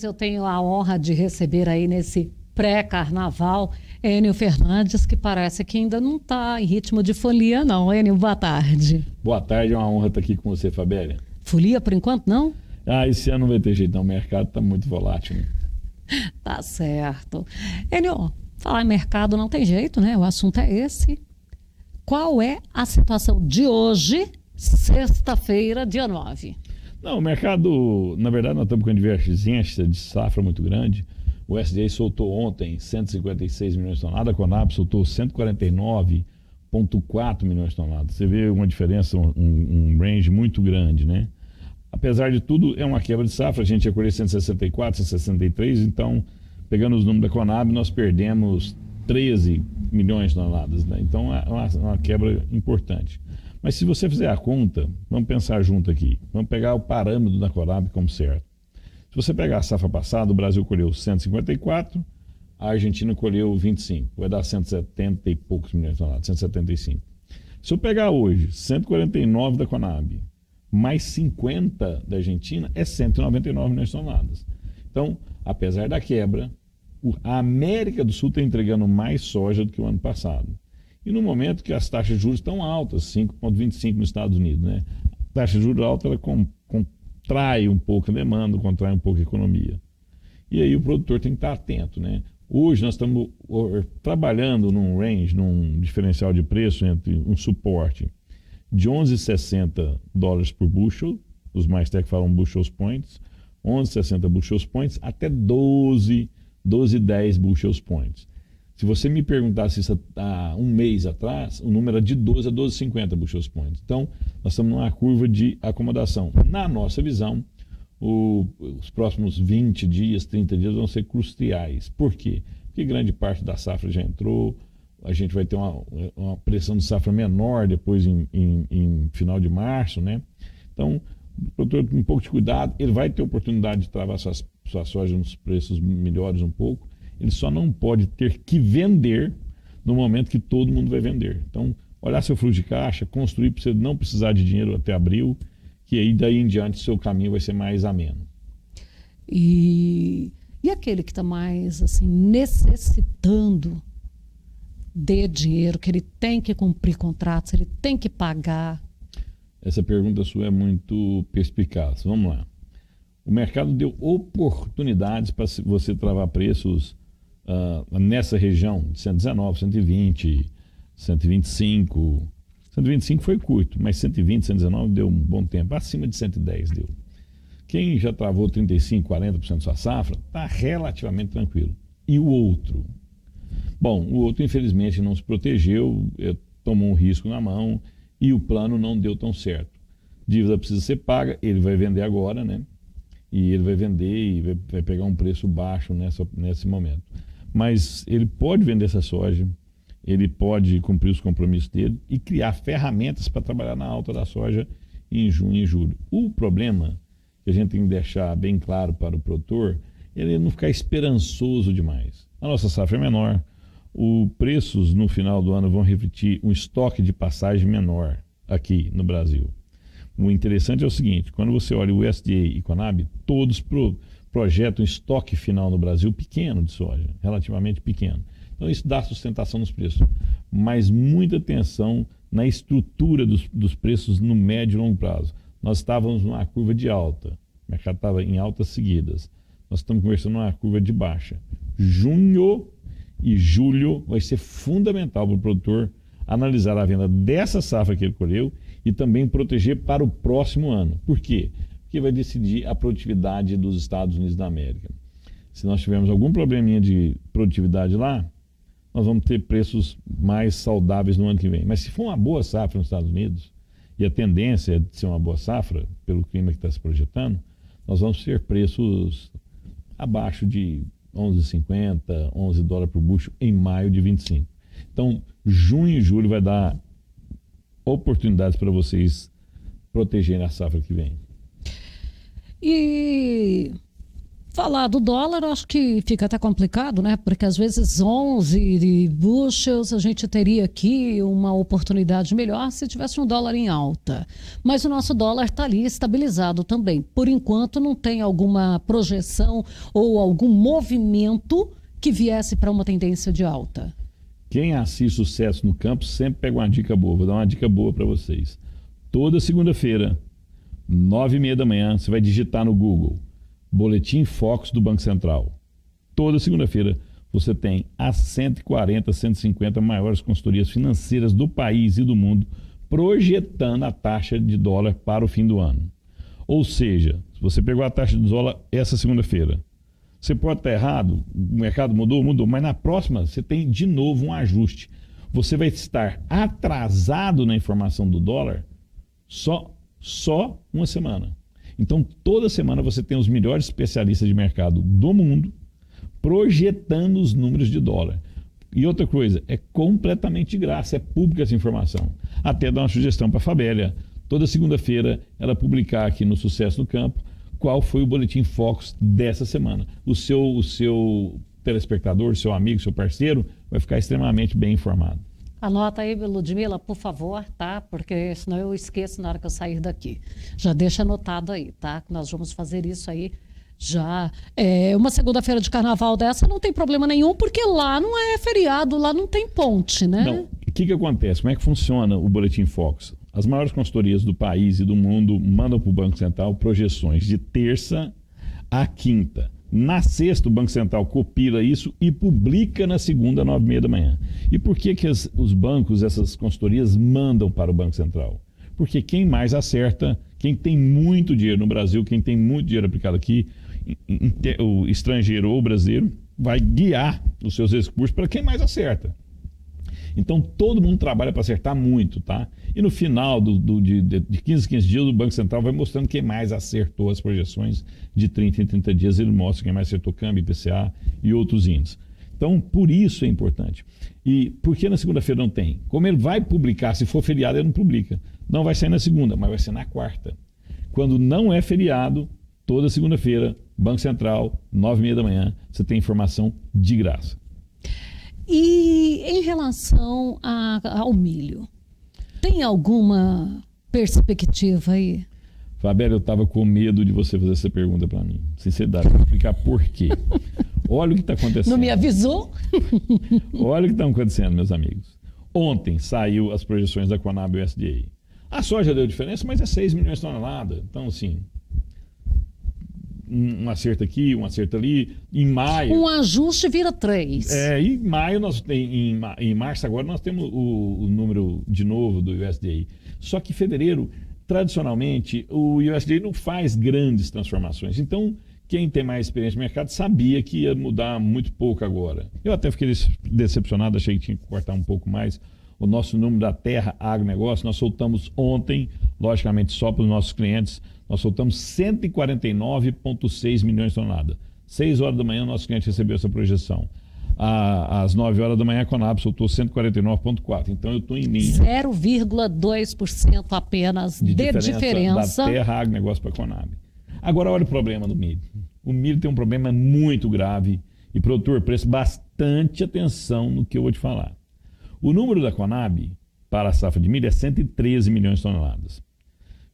Eu tenho a honra de receber aí nesse pré-carnaval Enio Fernandes, que parece que ainda não está em ritmo de folia, não. Enio, boa tarde. Boa tarde, é uma honra estar aqui com você, Fabélia. Folia por enquanto, não? Esse ano não vai ter jeito, não. O mercado está muito volátil, né? Tá certo. Enio, falar em mercado não tem jeito, né? O assunto é esse. Qual é a situação de hoje, sexta-feira, dia 9? Não, o mercado, na verdade, nós estamos com uma divergência de safra muito grande. O USDA soltou ontem 156 milhões de toneladas, a Conab soltou 149,4 milhões de toneladas. Você vê uma diferença, um range muito grande, né? Apesar de tudo, é uma quebra de safra. A gente ia colher 164, 163, então, pegando os números da Conab, nós perdemos 13 milhões de toneladas, né? Então, é uma quebra importante. Mas se você fizer a conta, vamos pensar junto aqui. Vamos pegar o parâmetro da Conab como certo. Se você pegar a safra passada, o Brasil colheu 154, a Argentina colheu 25. Vai dar 170 e poucos milhões de toneladas, 175. Se eu pegar hoje 149 da Conab, mais 50 da Argentina, é 199 milhões de toneladas. Então, apesar da quebra, a América do Sul está entregando mais soja do que o ano passado. E no momento que as taxas de juros estão altas, 5,25 nos Estados Unidos, né? A taxa de juros alta, ela contrai um pouco a demanda, contrai um pouco a economia. E aí o produtor tem que estar atento, né? Hoje nós estamos trabalhando num range, num diferencial de preço entre um suporte de 11,60 dólares por bushel, os mais técnicos falam bushels points, 11,60 bushels points até 12,10 bushels points. Se você me perguntasse isso há um mês atrás, o número era de 12 a 12,50 bushels points. Então, nós estamos numa curva de acomodação. Na nossa visão, os próximos 20 dias, 30 dias vão ser cruciais. Por quê? Porque grande parte da safra já entrou, a gente vai ter uma pressão de safra menor depois em final de março, né? Então, o produtor com um pouco de cuidado, ele vai ter oportunidade de travar sua soja nos preços melhores um pouco. Ele só não pode ter que vender no momento que todo mundo vai vender. Então, olhar seu fluxo de caixa, construir para você não precisar de dinheiro até abril, que aí daí em diante seu caminho vai ser mais ameno. E aquele que está mais assim, necessitando de dinheiro, que ele tem que cumprir contratos, ele tem que pagar? Essa pergunta sua é muito perspicaz. Vamos lá. O mercado deu oportunidades para você travar preços nessa região de 119, 120, 125. 125 foi curto, mas 120, 119 deu um bom tempo. Acima de 110 deu. Quem já travou 35, 40% da sua safra, está relativamente tranquilo. E o outro? Bom, o outro infelizmente não se protegeu, tomou um risco na mão e o plano não deu tão certo. Dívida precisa ser paga, ele vai vender agora, né? E ele vai vender e vai pegar um preço baixo nesse momento. Mas ele pode vender essa soja, ele pode cumprir os compromissos dele e criar ferramentas para trabalhar na alta da soja em junho e julho. O problema que a gente tem que deixar bem claro para o produtor é ele não ficar esperançoso demais. A nossa safra é menor, os preços no final do ano vão refletir um estoque de passagem menor aqui no Brasil. O interessante é o seguinte, quando você olha o USDA e Conab, todos projetam estoque final no Brasil pequeno de soja, relativamente pequeno. Então isso dá sustentação nos preços, mas muita atenção na estrutura dos preços no médio e longo prazo. Nós estávamos numa curva de alta, o mercado estava em altas seguidas. Nós estamos conversando numa curva de baixa. Junho e julho vai ser fundamental para o produtor analisar a venda dessa safra que ele colheu e também proteger para o próximo ano. Por quê? Porque vai decidir a produtividade dos Estados Unidos da América. Se nós tivermos algum probleminha de produtividade lá, nós vamos ter preços mais saudáveis no ano que vem. Mas se for uma boa safra nos Estados Unidos, e a tendência é de ser uma boa safra, pelo clima que está se projetando, nós vamos ter preços abaixo de 11,50, 11 dólares por bushel em maio de 25. Então, junho e julho vai dar oportunidades para vocês protegerem a safra que vem. E Falar do dólar, eu acho que fica até complicado, né? Porque às vezes 11 bushels a gente teria aqui uma oportunidade melhor se tivesse um dólar em alta. Mas o nosso dólar está ali estabilizado também. Por enquanto não tem alguma projeção ou algum movimento que viesse para uma tendência de alta. Quem assiste Sucesso no Campo sempre pega uma dica boa. Vou dar uma dica boa para vocês. Toda segunda-feira, 9h30 da manhã, você vai digitar no Google Boletim Focus do Banco Central. Toda segunda-feira você tem as 140, 150 maiores consultorias financeiras do país e do mundo projetando a taxa de dólar para o fim do ano. Ou seja, se você pegou a taxa de dólar essa segunda-feira, você pode estar errado, o mercado mudou, mas na próxima você tem de novo um ajuste. Você vai estar atrasado na informação do dólar só uma semana. Então, toda semana você tem os melhores especialistas de mercado do mundo projetando os números de dólar. E outra coisa, é completamente de graça, é pública essa informação. Até dar uma sugestão para a Fabélia. Toda segunda-feira ela publicar aqui no Sucesso no Campo qual foi o Boletim Focus dessa semana. O seu telespectador, seu amigo, seu parceiro vai ficar extremamente bem informado. Anota aí, Ludmila, por favor, tá? Porque senão eu esqueço na hora que eu sair daqui. Já deixa anotado aí, tá? Nós vamos fazer isso aí já. Uma segunda-feira de carnaval dessa não tem problema nenhum, porque lá não é feriado, lá não tem ponte, né? Não. O que acontece? Como é que funciona o Boletim Focus? As maiores consultorias do país e do mundo mandam para o Banco Central projeções de terça a quinta. Na sexta, o Banco Central copila isso e publica na segunda, 9h30 da manhã. E por que os bancos, essas consultorias, mandam para o Banco Central? Porque quem mais acerta, quem tem muito dinheiro no Brasil, quem tem muito dinheiro aplicado aqui, o estrangeiro ou o brasileiro, vai guiar os seus recursos para quem mais acerta. Então, todo mundo trabalha para acertar muito, tá? E no final de 15 em 15 dias, o Banco Central vai mostrando quem mais acertou as projeções. De 30 em 30 dias, ele mostra quem mais acertou câmbio, IPCA e outros índices. Então, por isso é importante. E por que na segunda-feira não tem? Como ele vai publicar, se for feriado, ele não publica. Não vai sair na segunda, mas vai ser na quarta. Quando não é feriado, toda segunda-feira, Banco Central, 9h30 da manhã, você tem informação de graça. E em relação ao milho, tem alguma perspectiva aí? Fabélia, eu estava com medo de você fazer essa pergunta para mim. Sinceridade, vou explicar por quê. Olha o que está acontecendo. Não me avisou? Olha o que está acontecendo, meus amigos. Ontem saiu as projeções da Conab e USDA. A soja deu diferença, mas é 6 milhões de toneladas. Então, assim, um acerto aqui, um acerto ali. Em maio... Um ajuste vira 3. Em maio, em março agora, nós temos o número de novo do USDA. Só que em fevereiro, tradicionalmente, o USDA não faz grandes transformações. Então, quem tem mais experiência no mercado sabia que ia mudar muito pouco agora. Eu até fiquei decepcionado, achei que tinha que cortar um pouco mais. O nosso número da Terra Agronegócio, nós soltamos ontem, logicamente só para os nossos clientes, nós soltamos 149,6 milhões de toneladas. 6 horas da manhã, o nosso cliente recebeu essa projeção. Às 9 horas da manhã, a Conab soltou 149,4. Então, eu estou em linha. 0,2% apenas de diferença. Da Terra Agronegócio para a Conab. Agora, olha o problema do milho. O milho tem um problema muito grave. E, produtor, preste bastante atenção no que eu vou te falar. O número da Conab para a safra de milho é 113 milhões de toneladas.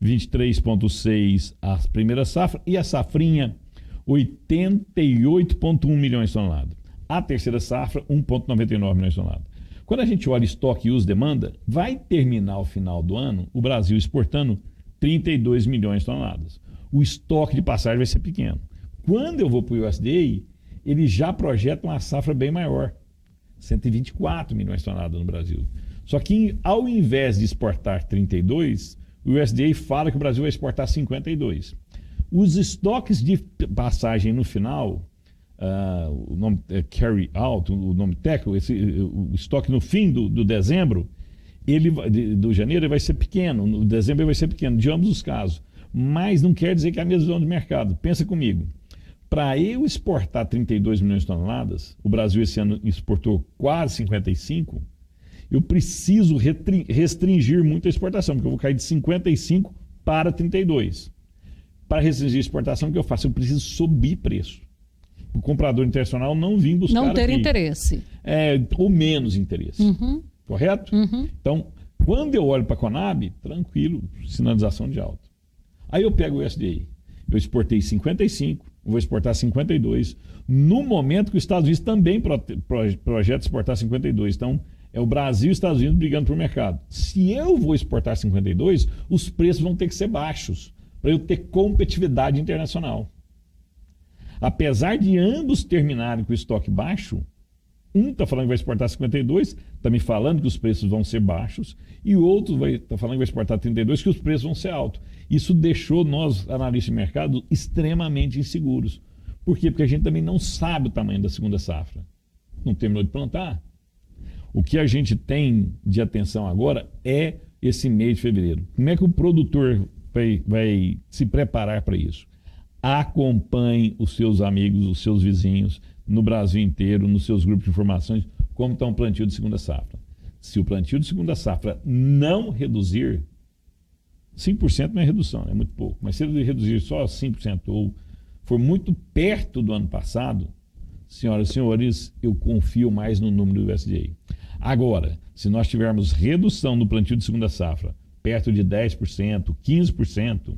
23,6 a primeira safra e a safrinha 88,1 milhões de toneladas. A terceira safra 1,99 milhões de toneladas. Quando a gente olha estoque e uso demanda, vai terminar o final do ano o Brasil exportando 32 milhões de toneladas. O estoque de passagem vai ser pequeno. Quando eu vou para o USDA, ele já projeta uma safra bem maior. 124 milhões de toneladas no Brasil. Só que ao invés de exportar 32, o USDA fala que o Brasil vai exportar 52. Os estoques de passagem no final, o nome é carry out, o nome técnico, o estoque no fim do dezembro, do janeiro ele vai ser pequeno, no dezembro ele vai ser pequeno, de ambos os casos. Mas não quer dizer que é a mesma visão de mercado. Pensa comigo. Para eu exportar 32 milhões de toneladas, o Brasil esse ano exportou quase 55, eu preciso restringir muito a exportação, porque eu vou cair de 55 para 32. Para restringir a exportação, o que eu faço? Eu preciso subir preço. o comprador internacional não vir buscar Não ter aqui. interesse. Ou menos interesse. Correto? Uhum. Então, quando eu olho para a Conab, tranquilo, sinalização de alta. Aí eu pego o USDA. Eu exportei 55, vou exportar 52. No momento que os Estados Unidos também projeta exportar 52. Então, é o Brasil e os Estados Unidos brigando por mercado. Se eu vou exportar 52, os preços vão ter que ser baixos para eu ter competitividade internacional. Apesar de ambos terminarem com o estoque baixo, um está falando que vai exportar 52, está me falando que os preços vão ser baixos, e o outro está falando que vai exportar 32, que os preços vão ser altos. Isso deixou nós, analistas de mercado, extremamente inseguros. Por quê? Porque a gente também não sabe o tamanho da segunda safra. Não terminou de plantar. O que a gente tem de atenção agora é esse mês de fevereiro. Como é que o produtor vai se preparar para isso? Acompanhe os seus amigos, os seus vizinhos, no Brasil inteiro, nos seus grupos de informações, como está um plantio de segunda safra. Se o plantio de segunda safra não reduzir, 5% não é redução, é muito pouco, mas se ele reduzir só 5% ou for muito perto do ano passado, senhoras e senhores, eu confio mais no número do USDA. Agora, se nós tivermos redução no plantio de segunda safra, perto de 10%, 15%,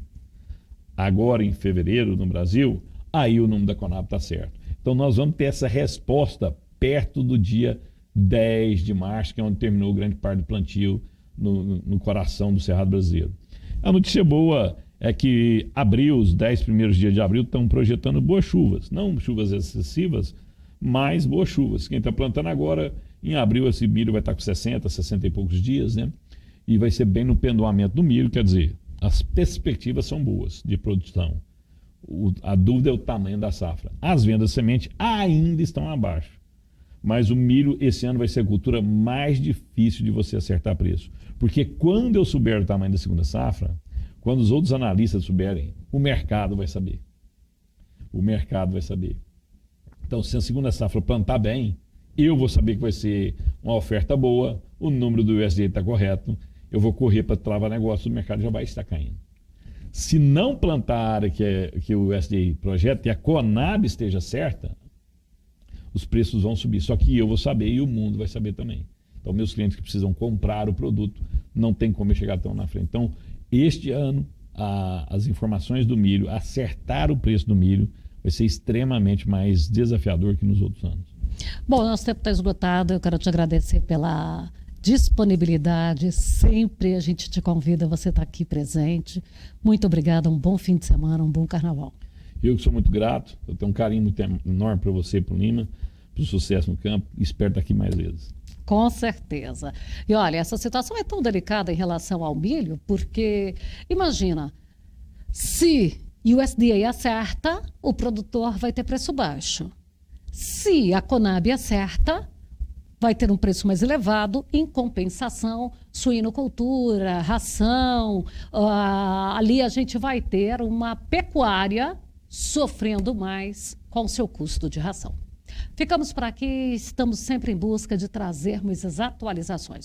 agora em fevereiro no Brasil, aí o número da Conab está certo. Então nós vamos ter essa resposta perto do dia 10 de março, que é onde terminou grande parte do plantio no coração do Cerrado brasileiro. A notícia boa é que abril, os 10 primeiros dias de abril, estão projetando boas chuvas. Não chuvas excessivas, mas boas chuvas. Quem está plantando agora, em abril, esse milho vai estar com 60, 60 e poucos dias, né? E vai ser bem no pendoamento do milho, quer dizer, as perspectivas são boas de produção. A dúvida é o tamanho da safra. As vendas de semente ainda estão abaixo. Mas o milho, esse ano, vai ser a cultura mais difícil de você acertar preço. Porque quando eu souber o tamanho da segunda safra, quando os outros analistas souberem, o mercado vai saber. O mercado vai saber. Então, se a segunda safra plantar bem, eu vou saber que vai ser uma oferta boa, o número do USDA está correto, eu vou correr para travar negócio, o mercado já vai estar caindo. Se não plantar a área que o USDA projeta e a Conab esteja certa, os preços vão subir. Só que eu vou saber e o mundo vai saber também. Então, meus clientes que precisam comprar o produto, não tem como eu chegar tão na frente. Então, este ano, as informações do milho, acertar o preço do milho, vai ser extremamente mais desafiador que nos outros anos. Bom, nosso tempo está esgotado. Eu quero te agradecer pela disponibilidade. Sempre a gente te convida, você está aqui presente. Muito obrigada, um bom fim de semana, um bom carnaval. Eu que sou muito grato, eu tenho um carinho muito enorme para você e para o Lima, para o sucesso no campo, e espero estar aqui mais vezes. Com certeza. E olha, essa situação é tão delicada em relação ao milho, porque, imagina, se o USDA acerta, o produtor vai ter preço baixo. Se a Conab acerta, vai ter um preço mais elevado. Em compensação, suinocultura, ração, ali a gente vai ter uma pecuária sofrendo mais com seu custo de ração. Ficamos por aqui, estamos sempre em busca de trazermos as atualizações.